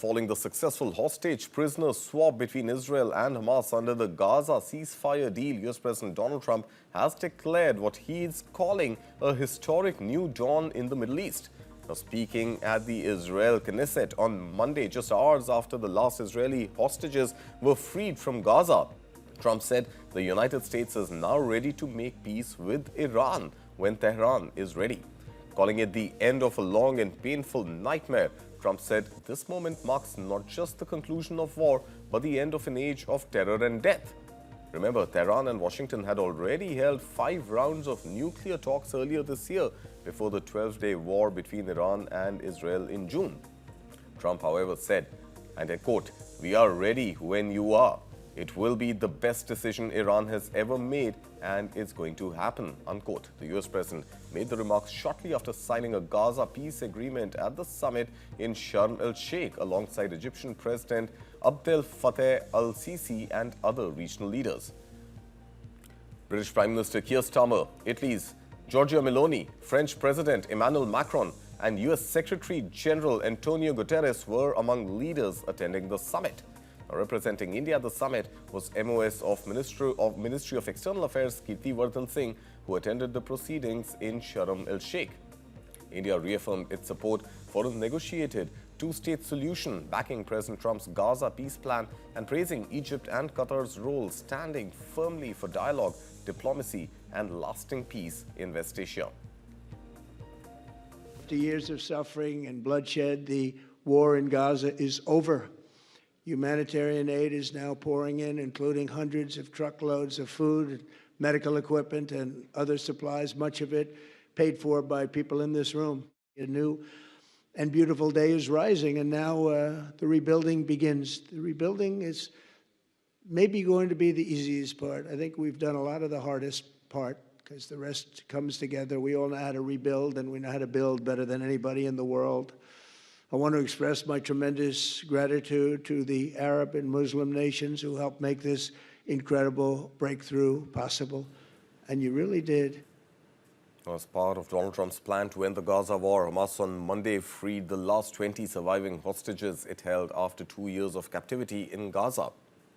Following the successful hostage-prisoner swap between Israel and Hamas under the Gaza ceasefire deal, US President Donald Trump has declared what he is calling a historic new dawn in the Middle East. Now, speaking at the Israeli Knesset on Monday, just hours after the last Israeli hostages were freed from Gaza, Trump said the United States is now ready to make peace with Iran when Tehran is ready. Calling it the end of a long and painful nightmare, Trump said this moment marks not just the conclusion of war, but the end of an age of terror and death. Remember, Tehran and Washington had already held 5 rounds of nuclear talks earlier this year before the 12-day war between Iran and Israel in June. Trump, however, said, and I quote, "We are ready when you are. It will be the best decision Iran has ever made, and it's going to happen," unquote. The US president made the remarks shortly after signing a Gaza peace agreement at the summit in Sharm el-Sheikh alongside Egyptian President Abdel Fattah al-Sisi and other regional leaders. British Prime Minister Keir Starmer, Italy's Giorgia Meloni, French President Emmanuel Macron, and US Secretary General Antonio Guterres were among leaders attending the summit. Representing India at the summit was MOS of Ministry of External Affairs Kirti Vardhan Singh, who attended the proceedings in Sharm el-Sheikh. India reaffirmed its support for a negotiated two-state solution, backing President Trump's Gaza peace plan and praising Egypt and Qatar's role, standing firmly for dialogue, diplomacy and lasting peace in West Asia. After years of suffering and bloodshed, the war in Gaza is over. Humanitarian aid is now pouring in, including hundreds of truckloads of food, medical equipment, and other supplies, much of it paid for by people in this room. A new and beautiful day is rising, and now the rebuilding begins. The rebuilding is maybe going to be the easiest part. I think we've done a lot of the hardest part, because the rest comes together. We all know how to rebuild, and we know how to build better than anybody in the world. I want to express my tremendous gratitude to the Arab and Muslim nations who helped make this incredible breakthrough possible. And you really did. As part of Donald Trump's plan to end the Gaza war, Hamas on Monday freed the last 20 surviving hostages it held after 2 years of captivity in Gaza.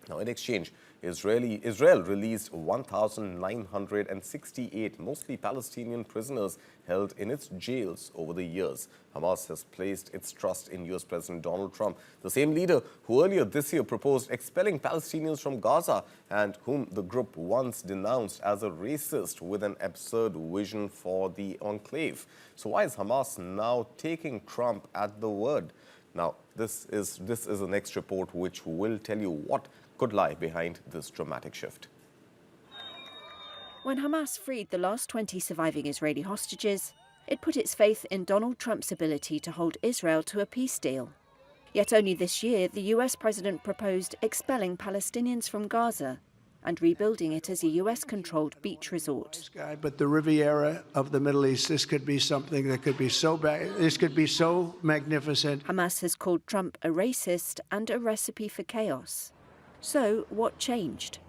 Now, in exchange, Israel released 1,968 mostly Palestinian prisoners held in its jails over the years. Hamas has placed its trust in US President Donald Trump, the same leader who earlier this year proposed expelling Palestinians from Gaza and whom the group once denounced as a racist with an absurd vision for the enclave. So why is Hamas now taking Trump at the word? Now, this is the next report which will tell you what could lie behind this dramatic shift. When Hamas freed the last 20 surviving Israeli hostages, it put its faith in Donald Trump's ability to hold Israel to a peace deal. Yet only this year, the US president proposed expelling Palestinians from Gaza and rebuilding it as a US-controlled beach resort. But the Riviera of the Middle East, this could be something that could be so bad. This could be so magnificent. Hamas has called Trump a racist and a recipe for chaos. So, what changed?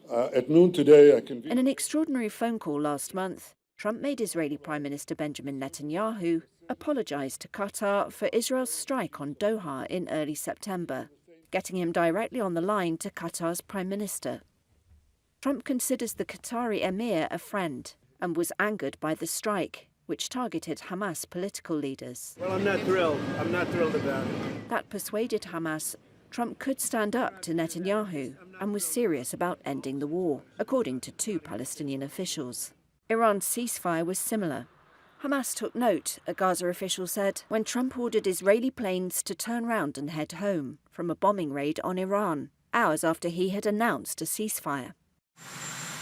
At noon today, In an extraordinary phone call last month, Trump made Israeli Prime Minister Benjamin Netanyahu apologize to Qatar for Israel's strike on Doha in early September, getting him directly on the line to Qatar's Prime Minister. Trump considers the Qatari emir a friend and was angered by the strike, which targeted Hamas political leaders. Well, I'm not thrilled. I'm not thrilled about it. That persuaded Hamas Trump could stand up to Netanyahu and was serious about ending the war, according to 2 Palestinian officials. Iran's ceasefire was similar. Hamas took note, a Gaza official said, when Trump ordered Israeli planes to turn round and head home from a bombing raid on Iran, hours after he had announced a ceasefire.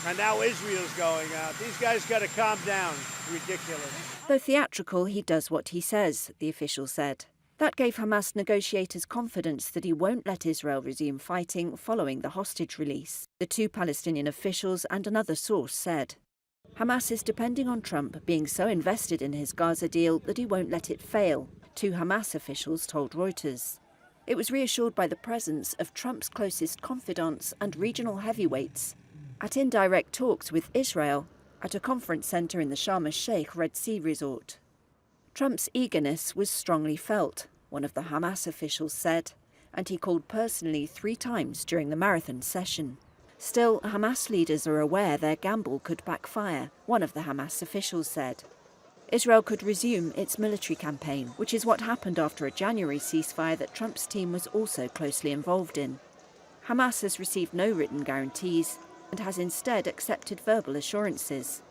And now Israel's going out. These guys got to calm down. Ridiculous. Though theatrical, he does what he says, the official said. That gave Hamas negotiators confidence that he won't let Israel resume fighting following the hostage release, the 2 Palestinian officials and another source said. Hamas is depending on Trump being so invested in his Gaza deal that he won't let it fail, 2 Hamas officials told Reuters. It was reassured by the presence of Trump's closest confidants and regional heavyweights at indirect talks with Israel at a conference centre in the Sharm el-Sheikh Red Sea resort. Trump's eagerness was strongly felt, one of the Hamas officials said, and he called personally 3 times during the marathon session. Still, Hamas leaders are aware their gamble could backfire, one of the Hamas officials said. Israel could resume its military campaign, which is what happened after a January ceasefire that Trump's team was also closely involved in. Hamas has received no written guarantees and has instead accepted verbal assurances.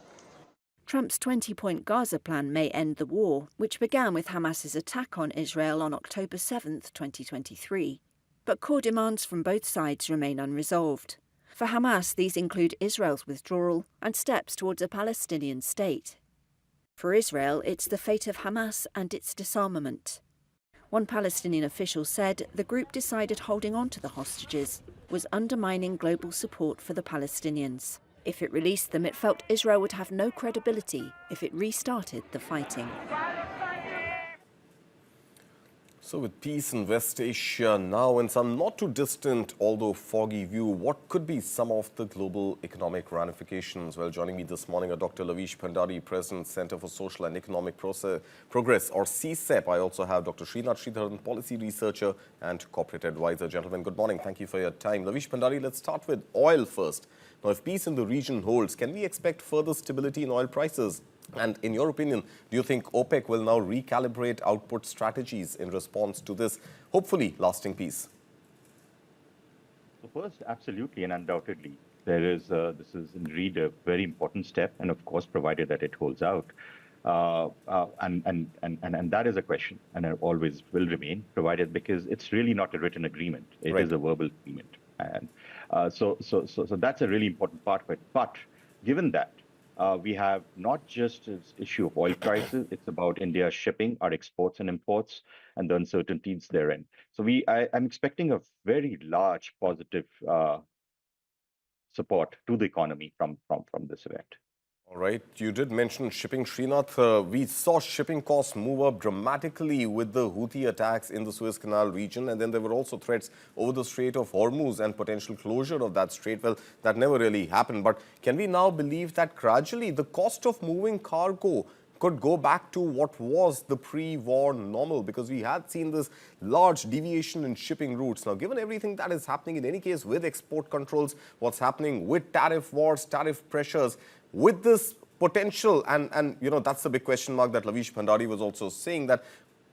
Trump's 20-point Gaza plan may end the war, which began with Hamas's attack on Israel on October 7, 2023. But core demands from both sides remain unresolved. For Hamas, these include Israel's withdrawal and steps towards a Palestinian state. For Israel, it's the fate of Hamas and its disarmament. One Palestinian official said the group decided holding on to the hostages was undermining global support for the Palestinians. If it released them, it felt Israel would have no credibility if it restarted the fighting. So with peace in West Asia now in some not too distant, although foggy view, what could be some of the global economic ramifications? Well, joining me this morning are Dr. Laveesh Bhandari, President, Center for Social and Economic Progress, or CSEP. I also have Dr. Srinath, Policy Researcher and Corporate Advisor. Gentlemen, good morning. Thank you for your time. Laveesh Bhandari, let's start with oil first. Now, if peace in the region holds, can we expect further stability in oil prices? And in your opinion, do you think OPEC will now recalibrate output strategies in response to this, hopefully, lasting peace? So first, absolutely and undoubtedly, this is indeed a very important step, and of course, provided that it holds out. And that is a question, and it always will remain, provided because it's really not a written agreement. It is a verbal agreement. And so that's a really important part of it. But given that, we have not just this issue of oil prices, it's about India's shipping, our exports and imports, and the uncertainties therein. So I'm expecting a very large positive support to the economy from this event. All right. You did mention shipping, Srinath. We saw shipping costs move up dramatically with the Houthi attacks in the Suez Canal region. And then there were also threats over the Strait of Hormuz and potential closure of that strait. Well, that never really happened. But can we now believe that gradually the cost of moving cargo could go back to what was the pre-war normal? Because we had seen this large deviation in shipping routes. Now, given everything that is happening in any case with export controls, what's happening with tariff wars, tariff pressures, with this potential, and you know, that's the big question mark that Laveesh Bhandari was also saying, that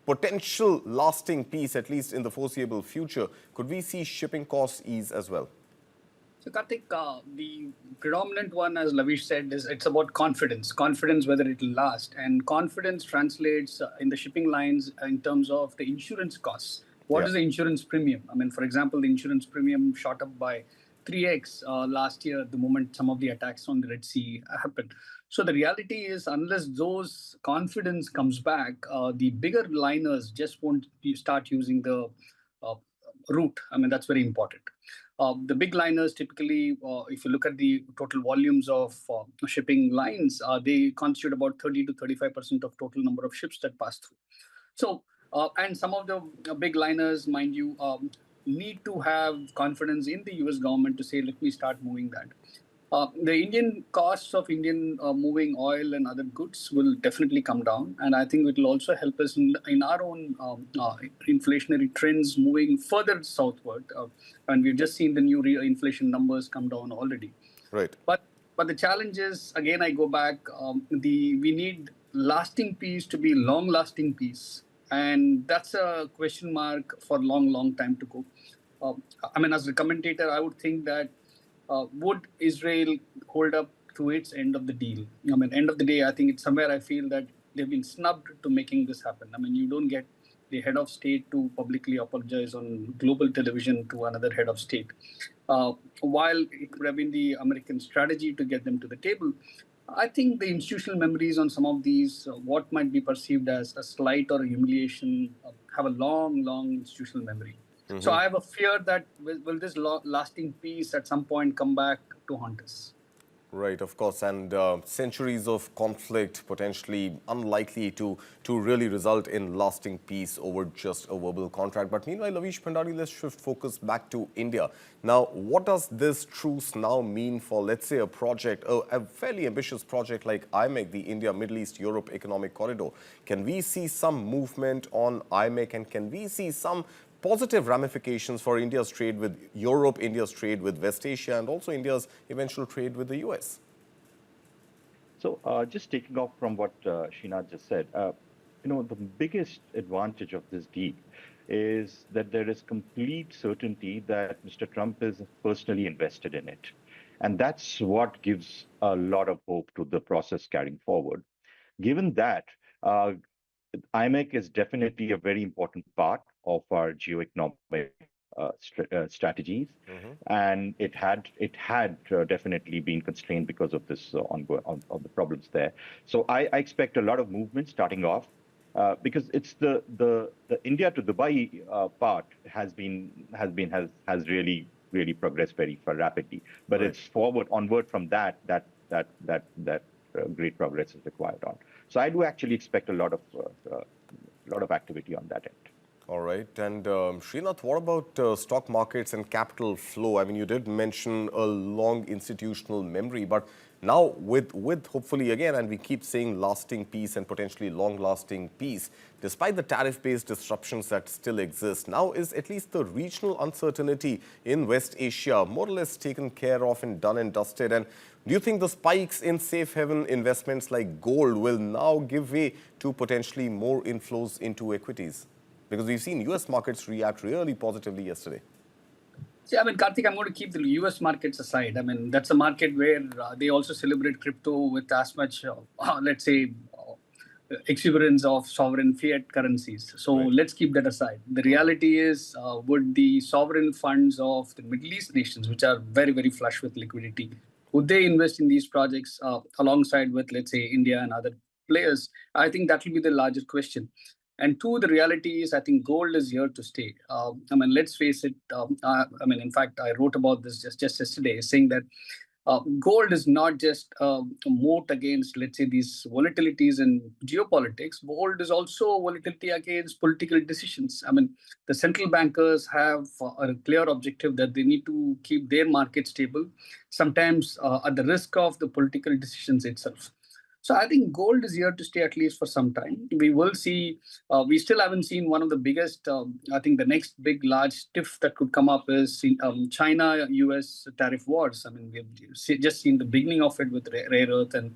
potential lasting peace, at least in the foreseeable future, could we see shipping costs ease as well? So Kartik, the predominant one, as Laveesh said, is it's about confidence whether it will last. And confidence translates in the shipping lines in terms of the insurance costs. What is the insurance premium? I mean, for example, the insurance premium shot up by 3x last year, the moment some of the attacks on the Red Sea happened. So the reality is, unless those confidence comes back, the bigger liners just won't start using the route. I mean, that's very important. The big liners typically, if you look at the total volumes of shipping lines, they constitute about 30 to 35% of total number of ships that pass through. So, and some of the big liners, mind you, need to have confidence in the US government to say, let me start moving that. The Indian costs of moving oil and other goods will definitely come down. And I think it will also help us in our own inflationary trends moving further southward. And we've just seen the new inflation numbers come down already. Right. But the challenge is, again, I go back, we need lasting peace to be long-lasting peace. And that's a question mark for a long time to go. I mean, as a commentator, I would think that would Israel hold up to its end of the deal? I mean, end of the day, I think it's somewhere I feel that they've been snubbed to making this happen. I mean, you don't get the head of state to publicly apologize on global television to another head of state. While it could have been the American strategy to get them to the table, I think the institutional memories on some of these, what might be perceived as a slight or a humiliation, have a long institutional memory. Mm-hmm. So I have a fear that will this lasting peace at some point come back to haunt us? Right, of course, and centuries of conflict potentially unlikely to really result in lasting peace over just a verbal contract. But meanwhile, Laveesh Bhandari, let's shift focus back to India. Now, what does this truce now mean for, let's say, a project, a fairly ambitious project like IMEC, the India, Middle East, Europe Economic Corridor? Can we see some movement on IMEC, and can we see some positive ramifications for India's trade with Europe, India's trade with West Asia, and also India's eventual trade with the US? So just taking off from what Srinath just said, the biggest advantage of this deal is that there is complete certainty that Mr. Trump is personally invested in it. And that's what gives a lot of hope to the process carrying forward. Given that, IMEC is definitely a very important part of our geoeconomic strategies, and it had definitely been constrained because of this of the problems there. So I expect a lot of movement starting off, because it's the India to Dubai part has really progressed very rapidly, but it's onward from that great progress is required on. So I do actually expect a lot of activity on that end. All right. And Srinath, what about stock markets and capital flow? I mean, you did mention a long institutional memory, but now with hopefully again, and we keep saying lasting peace and potentially long-lasting peace, despite the tariff-based disruptions that still exist, now is at least the regional uncertainty in West Asia more or less taken care of and done and dusted? And do you think the spikes in safe haven investments like gold will now give way to potentially more inflows into equities? Because we've seen US markets react really positively yesterday. See, I mean, Kartik, I'm going to keep the US markets aside. I mean, that's a market where they also celebrate crypto with as much, let's say, exuberance of sovereign fiat currencies. So let's keep that aside. The reality is, would the sovereign funds of the Middle East nations, which are very, very flush with liquidity, would they invest in these projects alongside with, let's say, India and other players? I think that will be the larger question. And two, the reality is, I think gold is here to stay. I mean, let's face it. In fact, I wrote about this just yesterday, saying that gold is not just a moat against, let's say, these volatilities in geopolitics. Gold is also volatility against political decisions. I mean, the central bankers have a clear objective that they need to keep their market stable, sometimes at the risk of the political decisions itself. So I think gold is here to stay at least for some time. We will see, we still haven't seen one of the biggest, I think the next big large stiff that could come up is China-US tariff wars. I mean, we've just seen the beginning of it with rare earth and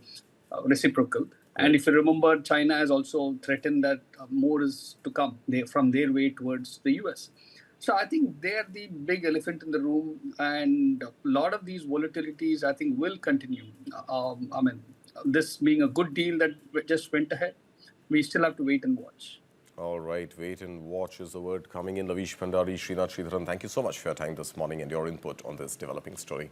reciprocal. And if you remember, China has also threatened that more is to come from their way towards the US. So I think they're the big elephant in the room. And a lot of these volatilities, I think, will continue. This being a good deal that just went ahead, we still have to wait and watch. All right, wait and watch is the word coming in. Laveesh Bhandari, Srinath, Sridharan, thank you so much for your time this morning and your input on this developing story.